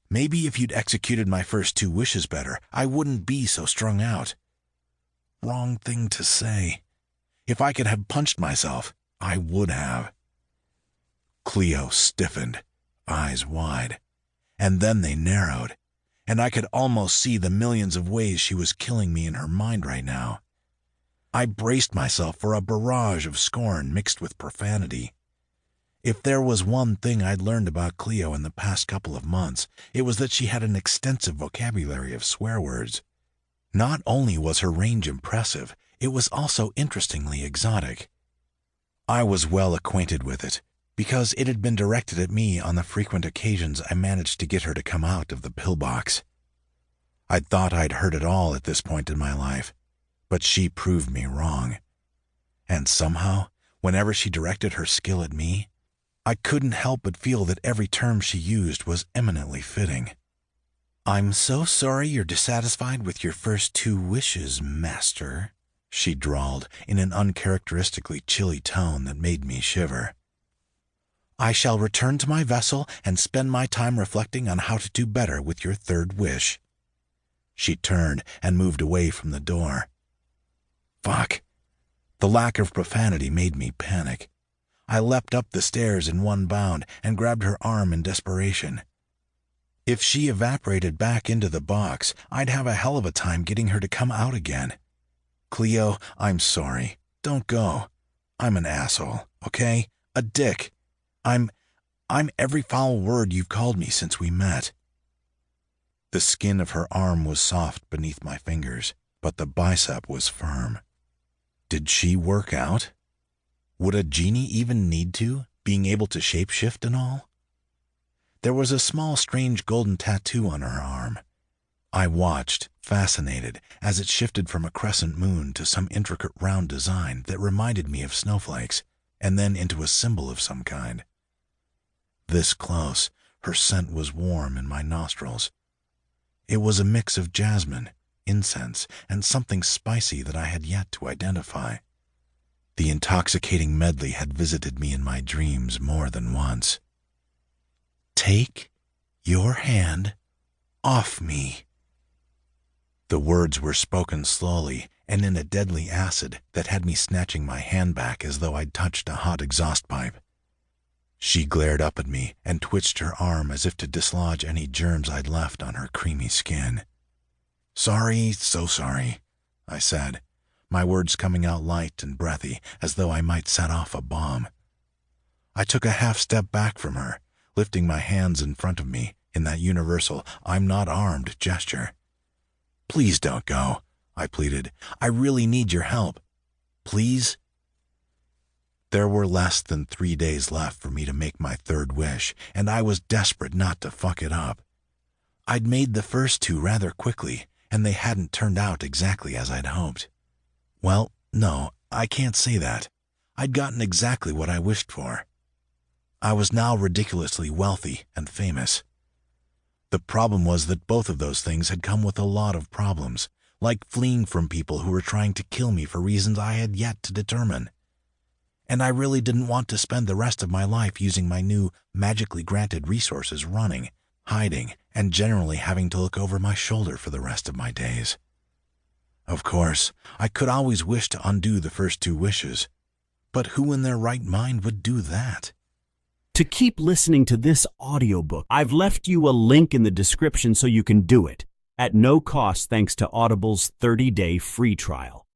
Maybe if you'd executed my first 2 wishes better, I wouldn't be so strung out. Wrong thing to say. If I could have punched myself, I would have. Cleo stiffened, eyes wide, and then they narrowed, and I could almost see the millions of ways she was killing me in her mind right now. I braced myself for a barrage of scorn mixed with profanity. If there was one thing I'd learned about Cleo in the past couple of months, it was that she had an extensive vocabulary of swear words. Not only was her range impressive, it was also interestingly exotic. I was well acquainted with it, because it had been directed at me on the frequent occasions I managed to get her to come out of the pillbox. I'd thought I'd heard it all at this point in my life, but she proved me wrong. And somehow, whenever she directed her skill at me, I couldn't help but feel that every term she used was eminently fitting. "I'm so sorry you're dissatisfied with your first 2 wishes, master," she drawled in an uncharacteristically chilly tone that made me shiver. "I shall return to my vessel and spend my time reflecting on how to do better with your 3rd wish." She turned and moved away from the door. Fuck. The lack of profanity made me panic. I leapt up the stairs in one bound and grabbed her arm in desperation. If she evaporated back into the box, I'd have a hell of a time getting her to come out again. "Cleo, I'm sorry. Don't go. I'm an asshole, okay? A dick. I'm every foul word you've called me since we met." The skin of her arm was soft beneath my fingers, but the bicep was firm. Did she work out? Would a genie even need to, being able to shapeshift and all? There was a small, strange golden tattoo on her arm. I watched, fascinated, as it shifted from a crescent moon to some intricate round design that reminded me of snowflakes, and then into a symbol of some kind. This close, her scent was warm in my nostrils. It was a mix of jasmine, incense, and something spicy that I had yet to identify. The intoxicating medley had visited me in my dreams more than once. "Take your hand off me." The words were spoken slowly and in a deadly acid that had me snatching my hand back as though I'd touched a hot exhaust pipe. She glared up at me and twitched her arm as if to dislodge any germs I'd left on her creamy skin. "Sorry, so sorry," I said, my words coming out light and breathy as though I might set off a bomb. I took a half step back from her, lifting my hands in front of me in that universal "I'm not armed" gesture. "Please don't go," I pleaded. "I really need your help. Please?" There were less than 3 days left for me to make my 3rd wish, and I was desperate not to fuck it up. I'd made the first 2 rather quickly, and they hadn't turned out exactly as I'd hoped. Well, no, I can't say that. I'd gotten exactly what I wished for. I was now ridiculously wealthy and famous. The problem was that both of those things had come with a lot of problems, like fleeing from people who were trying to kill me for reasons I had yet to determine. And I really didn't want to spend the rest of my life using my new, magically granted resources running, hiding, and generally having to look over my shoulder for the rest of my days. Of course, I could always wish to undo the first 2 wishes, but who in their right mind would do that? To keep listening to this audiobook, I've left you a link in the description so you can do it, at no cost thanks to Audible's 30-day free trial.